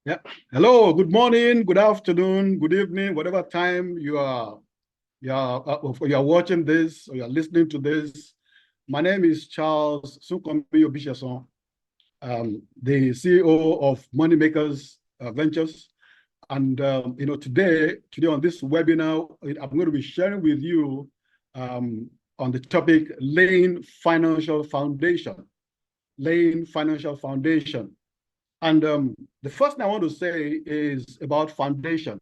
Yeah. Hello, good morning, good afternoon, good evening, whatever time you are watching this or you're listening to this. My name is Charles Sukomi Obisesan, the CEO of Moneymakers Ventures. And today on this webinar, I'm going to be sharing with you on the topic laying financial foundation. Laying financial foundation. And the first thing I want to say is about foundation.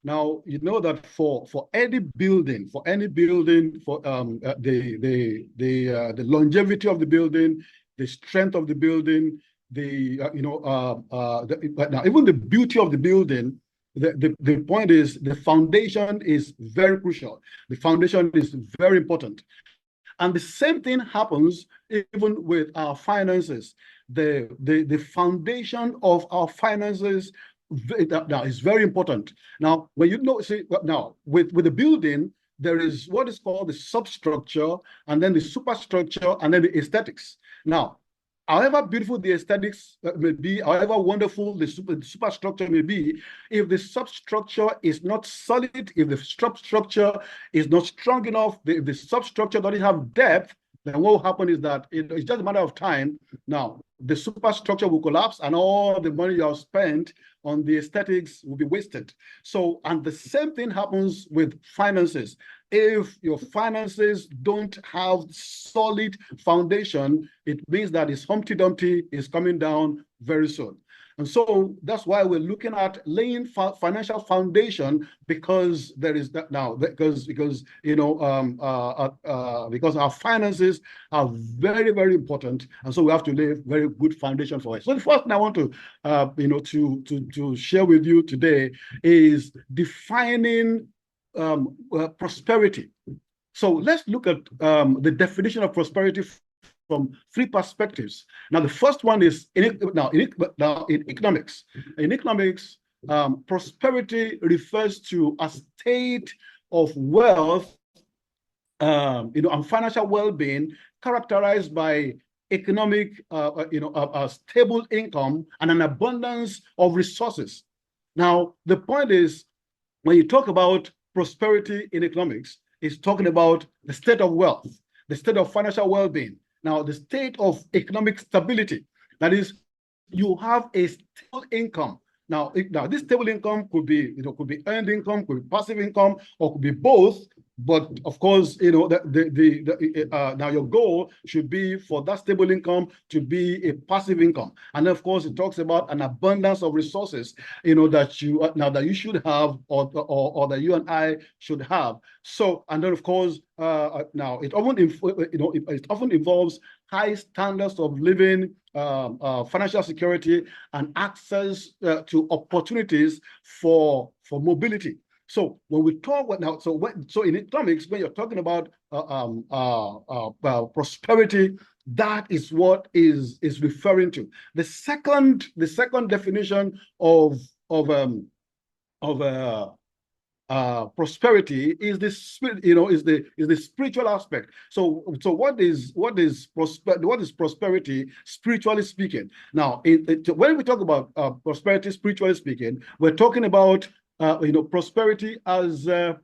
Now, you know that for any building, the longevity of the building, the strength of the building, now even the beauty of the building, the point is the foundation is very crucial. The foundation is very important. And the same thing happens even with our finances. The foundation of our finances now is very important. Now, when now with the building, there is what is called the substructure, and then the superstructure, and then the aesthetics. Now, however beautiful the aesthetics may be, however wonderful the superstructure may be, if the substructure is not solid, if the substructure is not strong enough, if the substructure doesn't have depth, then what will happen is that it's just a matter of time. Now, the superstructure will collapse and all the money you have spent on the aesthetics will be wasted. So, and the same thing happens with finances. If your finances don't have solid foundation, it means that it's Humpty Dumpty is coming down very soon. And so that's why we're looking at laying financial foundation, because there is that now because our finances are very, very important, and so we have to lay a very good foundation for it. So the first thing I want to to share with you today is defining prosperity. So let's look at the definition of prosperity from three perspectives. Now, the first one is in economics. In economics, prosperity refers to a state of wealth, and financial well-being characterized by economic, stable income and an abundance of resources. Now, the point is, when you talk about prosperity in economics, it's talking about the state of wealth, the state of financial well-being. Now, the state of economic stability, that is, you have a stable income. Now, this stable income could be earned income, could be passive income, or could be both. But of course, now your goal should be for that stable income to be a passive income. And of course, it talks about an abundance of resources, that you should have, or that you and I should have. So, and then of course, now it often involves high standards of living, financial security, and access to opportunities for mobility. So when we talk now, so in economics, when you're talking about prosperity, that is what is referring to. The second definition of prosperity is the spirit, is the spiritual aspect. So what is prosperity spiritually speaking? Now, when we talk about prosperity spiritually speaking, we're talking about prosperity as we're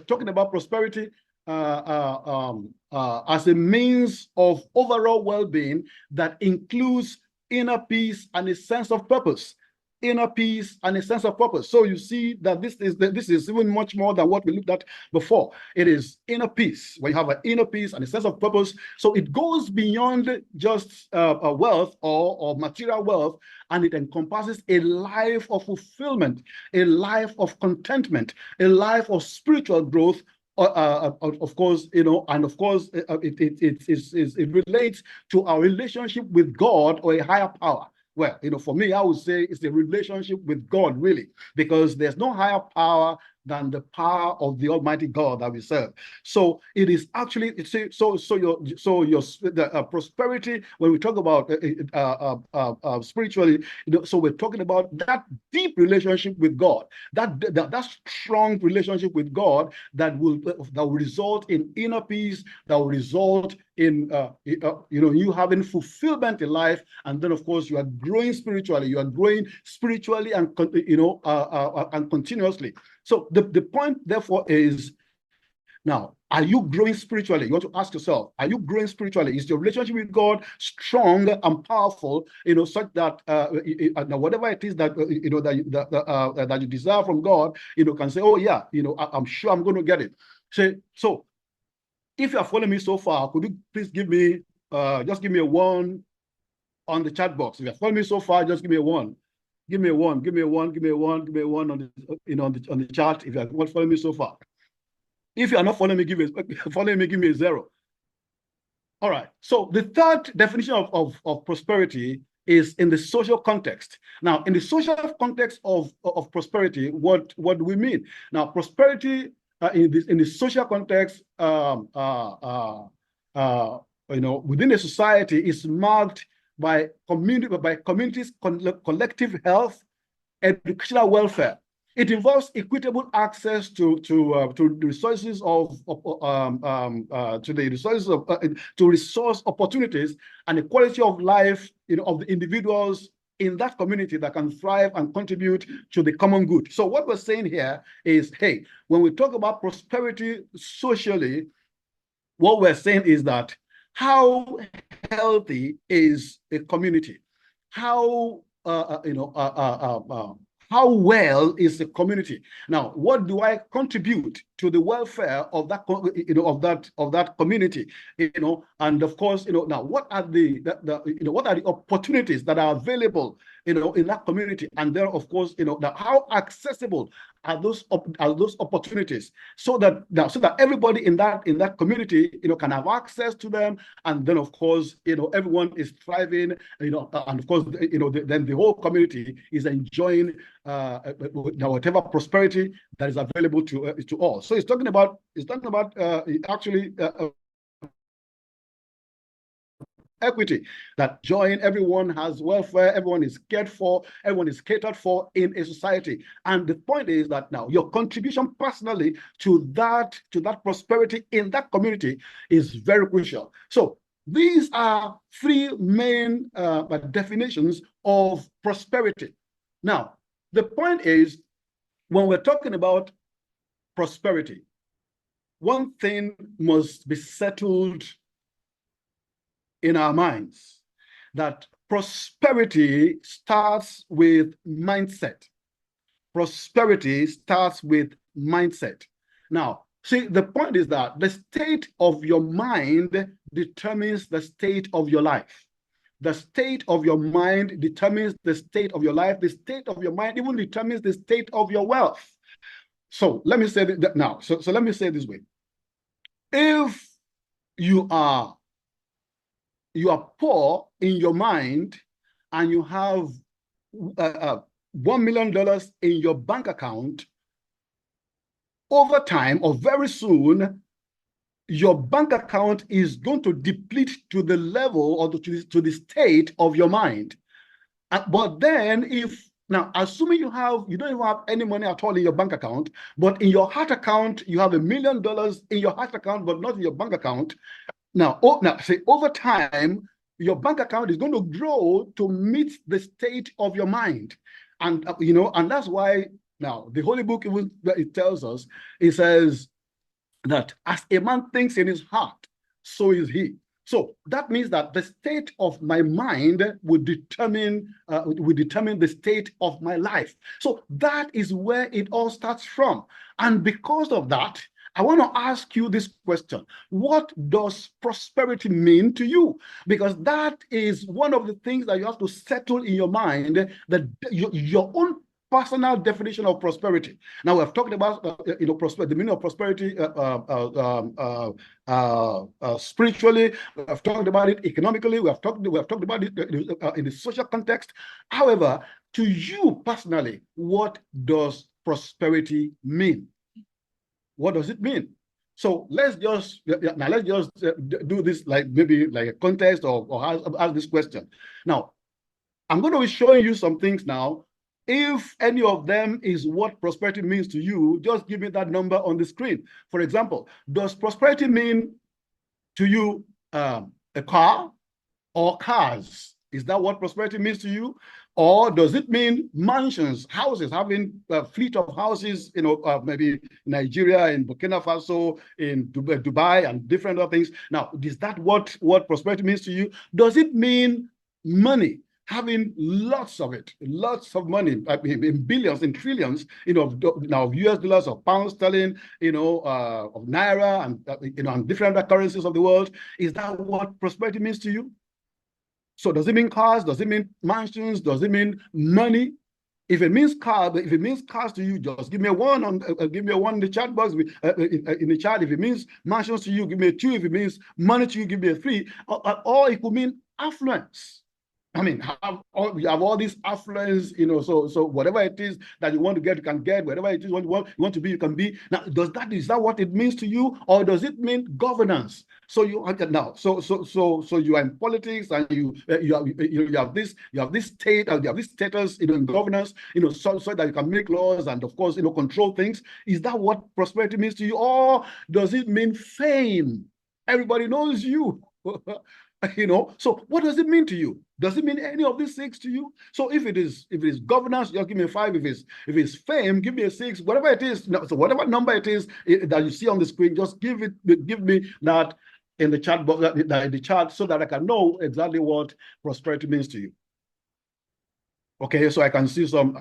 talking about prosperity as a means of overall well-being that includes inner peace and a sense of purpose. Inner peace and a sense of purpose. So you see that this is even much more than what we looked at before. It is inner peace, when you have an inner peace and a sense of purpose. So it goes beyond just wealth or material wealth, and it encompasses a life of fulfillment, a life of contentment, a life of spiritual growth. Of course, and of course, it relates to our relationship with God or a higher power. Well, for me, I would say it's the relationship with God, really, because there's no higher power than the power of the Almighty God that we serve. So it is actually the prosperity, when we talk about spiritually, so we're talking about that deep relationship with God, that strong relationship with God that will result in inner peace, that will result in you having fulfillment in life, and then of course you are growing spiritually. You are growing spiritually and and continuously. So the point therefore is, now, are you growing spiritually? You want to ask yourself, are you growing spiritually? Is your relationship with God strong and powerful, such that whatever it is that that you desire from God, can say, oh yeah, I'm sure I'm going to get it. So if you are following me so far, could you please give me just give me a 1 on the chat box? If you're following me so far, just give me a 1. Give me a 1. Give me a 1. Give me a 1. Give me a 1 on the on the chat. If you're following me so far. If you are not following me, give me a 0. All right. So the third definition of prosperity is in the social context. Now, in the social context of prosperity, what do we mean? Now, prosperity in the social context, within a society is marked by communities' collective health, educational welfare. It involves equitable access to the resources to resource opportunities and the quality of life of the individuals in that community that can thrive and contribute to the common good. So what we're saying here is, hey, when we talk about prosperity socially, what we're saying is that how healthy is a community? How how well is the community? Now, what do I contribute to the welfare of that of that community? And of course, now what are what are the opportunities that are available in that community? And then, of course, now how accessible are those opportunities, so that everybody in that community can have access to them, and then of course everyone is thriving, and of course then the whole community is enjoying whatever prosperity that is available to all. So it's talking about actually equity, that join, everyone has welfare, everyone is cared for, everyone is catered for in a society. And the point is that now your contribution personally to that prosperity in that community is very crucial. So these are 3 main definitions of prosperity. Now, the point is, when we're talking about prosperity, one thing must be settled in our minds, that prosperity starts with mindset. Prosperity starts with mindset. Now, see, the point is that the state of your mind determines the state of your life. The state of your mind determines the state of your life. The state of your mind even determines the state of your wealth. So let me say that now. So let me say it this way. If you are poor in your mind and you have $1 million in your bank account, over time or very soon, your bank account is going to deplete to the level or to the state of your mind. But then now, assuming you don't even have any money at all in your bank account, but in your heart account, you have $1 million in your heart account, but not in your bank account. Now, say over time, your bank account is going to grow to meet the state of your mind. And, and that's why now the Holy Book, it tells us, it says that as a man thinks in his heart, so is he. So that means that the state of my mind would determine the state of my life. So that is where it all starts from. And because of that, I want to ask you this question. What does prosperity mean to you? Because that is one of the things that you have to settle in your mind, that your own personal definition of prosperity. Now, we have talked about the meaning of prosperity spiritually. We have talked about it economically. We have talked about it in the social context. However, to you personally, what does prosperity mean? What does it mean? So let's just do this maybe like a contest or ask this question. Now, I'm going to be showing you some things now. If any of them is what prosperity means to you, just give me that number on the screen. For example, does prosperity mean to you a car or cars? Is that what prosperity means to you? Or does it mean mansions, houses, having a fleet of houses, maybe Nigeria, in Burkina Faso, in Dubai, and different other things? Now, is that what prosperity means to you? Does it mean money? Having lots of it, lots of money, in billions, in trillions, now of US dollars, of pounds sterling, of naira, and different other currencies of the world. Is that what prosperity means to you? So does it mean cars? Does it mean mansions? Does it mean money? If it means cars to you, just give me a one in the chat box in the chat. If it means mansions to you, give me a 2. If it means money to you, give me a 3. Or it could mean affluence. I mean, you have all this affluence, so whatever it is that you want to get, you can get. Whatever it is you want to be, you can be. Now, is that what it means to you, or does it mean governance? So you are now, so you are in politics, and you have this state, and you have this status, in governance, so that you can make laws and, of course, control things. Is that what prosperity means to you, or does it mean fame? Everybody knows you. So what does it mean to you? Does it mean any of these 6 to you? So if it is governance, just give me a 5. If it's fame, give me a 6. Whatever it is, so whatever number it is that you see on the screen, just give me that in the chat box, in the chat, so that I can know exactly what prosperity means to you. Okay, so I can see some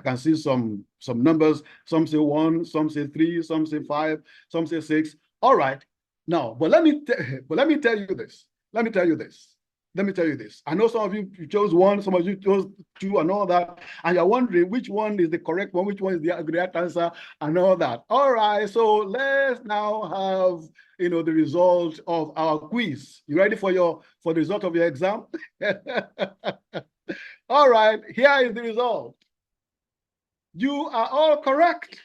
numbers. Some say 1, some say 3, some say 5, some say 6. All right. Now, but let me tell you this. Let me tell you this. I know some of you chose 1, some of you chose 2, and all that, and you're wondering which one is the correct one, which one is the correct answer, and all that. All right, so let's now have the result of our quiz. You ready for the result of your exam? All right, here is the result. You are all correct.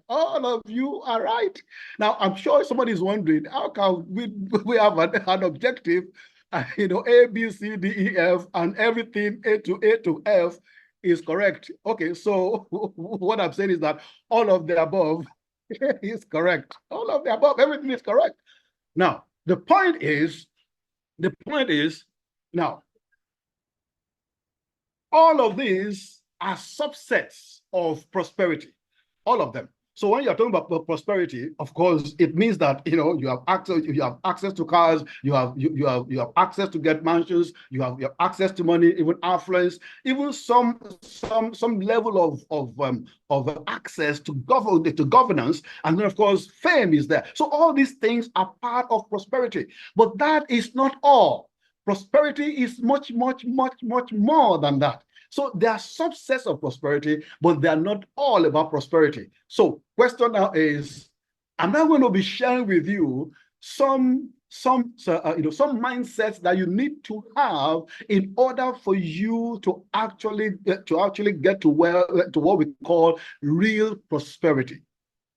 All of you are right. Now, I'm sure somebody is wondering, how can we have an objective, A, B, C, D, E, F, and everything A to F is correct. Okay, so what I'm saying is that all of the above is correct. All of the above, everything is correct. Now, the point is, now, all of these are subsets of prosperity. All of them. So when you're talking about prosperity, of course, it means that you have access to cars, you have access to get mansions, you have access to money, even affluence, even some level of access to governance, and then, of course, fame is there. So all these things are part of prosperity, but that is not all. Prosperity is much, much, much, much more than that. So there are subsets of prosperity, but they are not all about prosperity. So question now is, I'm now going to be sharing with you some mindsets that you need to have in order for you to actually get to what we call real prosperity.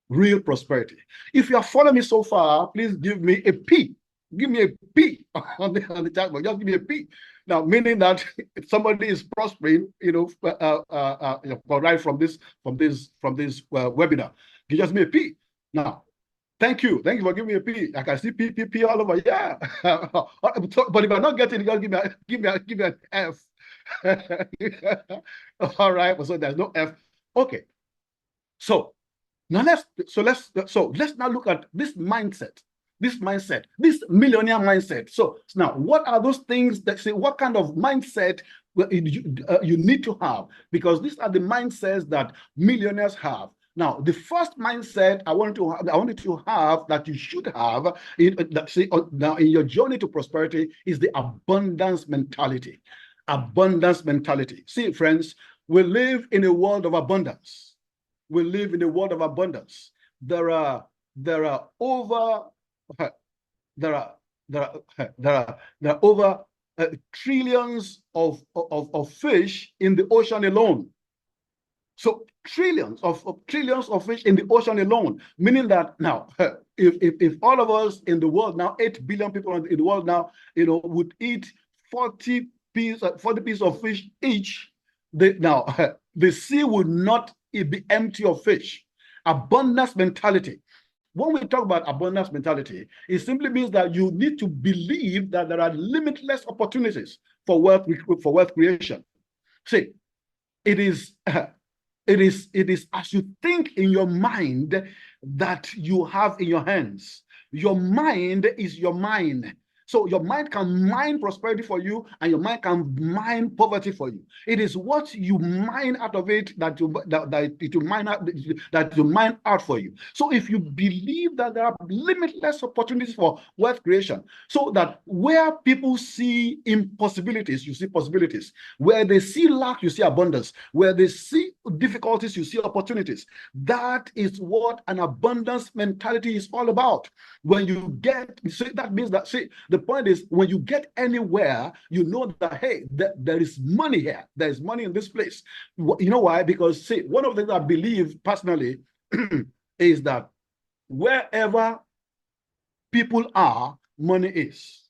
Real prosperity. If you are following me so far, please give me a P. Give me a P on the chat box. Just give me a P. Now, meaning that if somebody is prospering, right from this webinar, you just give me a P. Now, thank you for giving me a P. I can see P all over. Yeah, but if I'm not getting it, just give me an F. All right. So there's no F. Okay. So now let's now look at this mindset. This millionaire mindset. So now, what are those things that say, what kind of mindset you need to have? Because these are the mindsets that millionaires have. Now, the first mindset I wanted to have that you should have now in your journey to prosperity is the abundance mentality. Abundance mentality. See, friends, we live in a world of abundance. We live in a world of abundance. There are over trillions of fish in the ocean alone. So trillions of fish in the ocean alone, meaning that now, if all of us in the world now, 8 billion people in the world now, would eat 40 pieces of fish each, the sea would not be empty of fish. Abundance mentality. when we talk about abundance mentality, it simply means that you need to believe that there are limitless opportunities for wealth creation. See, it is as you think in your mind that you have in your hands. Your mind is your mine. So your mind can mine prosperity for you, and your mind can mine poverty for you. It is what you mine out of it that you mine out for you. So if you believe that there are limitless opportunities for wealth creation, so that where people see impossibilities, you see possibilities. Where they see lack, you see abundance. Where they see difficulties, you see opportunities. That is what an abundance mentality is all about. When you get, see, that means that, see, the point is, when you get anywhere, you know that, hey, there is money here. There is money in this place. You know why? Because, see, one of the things I believe personally is that wherever people are, money is.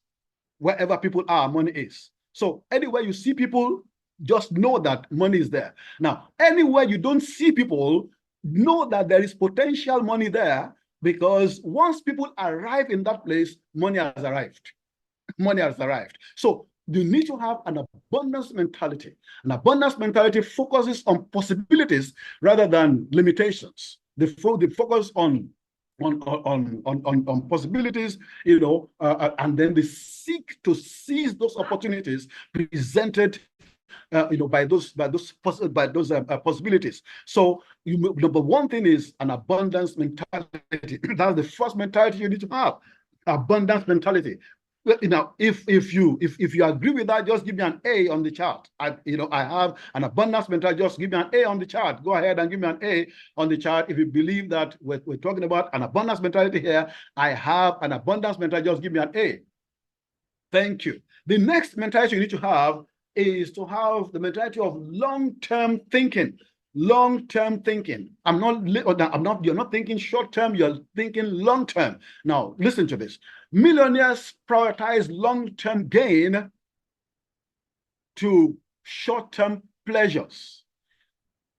Wherever people are, money is. So anywhere you see people, just know that money is there. Now, anywhere you don't see people, know that there is potential money there, because once people arrive in that place, money has arrived. Money has arrived. So you need to have an abundance mentality. An abundance mentality focuses on possibilities rather than limitations. They focus on possibilities, and then they seek to seize those opportunities presented by those possibilities. So number one thing is an abundance mentality. That's the first mentality you need to have. Abundance mentality. Now, if you agree with that, just give me an A on the chart. I have an abundance mentality. Just give me an A on the chart. Go ahead and give me an A on the chart. If you believe that we're talking about an abundance mentality here, I have an abundance mentality. Just give me an A. Thank you. The next mentality you need to have is to have the mentality of long-term thinking. Long-term thinking. You're not thinking short-term, you're thinking long-term. Now, listen to this. Millionaires prioritize long-term gain to short-term pleasures.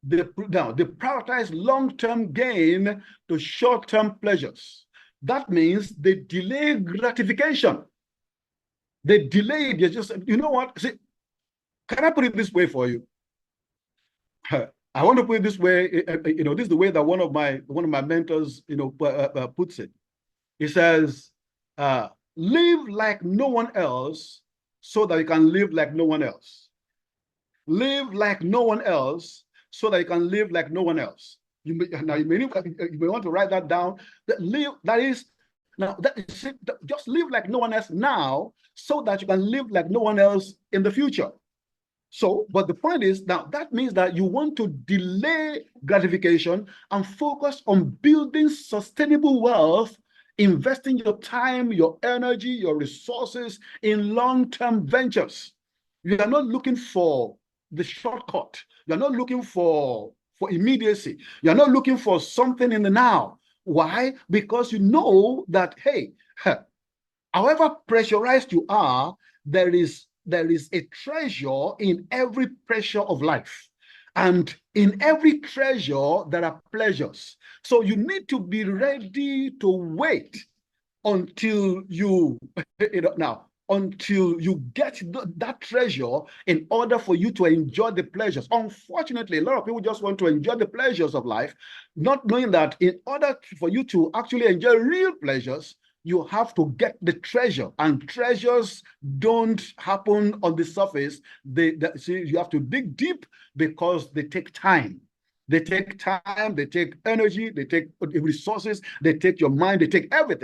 They prioritize long-term gain to short-term pleasures. That means they delay gratification. They delay it. Just, you know what? See, can I put it this way for you? I want to put it this way. This is the way that one of my mentors, puts it. He says, "Live like no one else, so that you can live like no one else. Live like no one else, so that you can live like no one else." You may want to write that down. Just live like no one else now, so that you can live like no one else in the future. So, but the point is, now that means that you want to delay gratification and focus on building sustainable wealth, investing your time, your energy, your resources in long-term ventures. You are not looking for the shortcut. You're not looking for immediacy. You're not looking for something in the now. Why? Because you know that, hey, however pressurized you are, there is a treasure in every pressure of life. And in every treasure, there are pleasures. So you need to be ready to wait until you get that treasure in order for you to enjoy the pleasures. Unfortunately, a lot of people just want to enjoy the pleasures of life, not knowing that in order for you to actually enjoy real pleasures, you have to get the treasure, and treasures don't happen on the surface. You have to dig deep, because they take time. They take time, they take energy, they take resources, they take your mind, they take everything.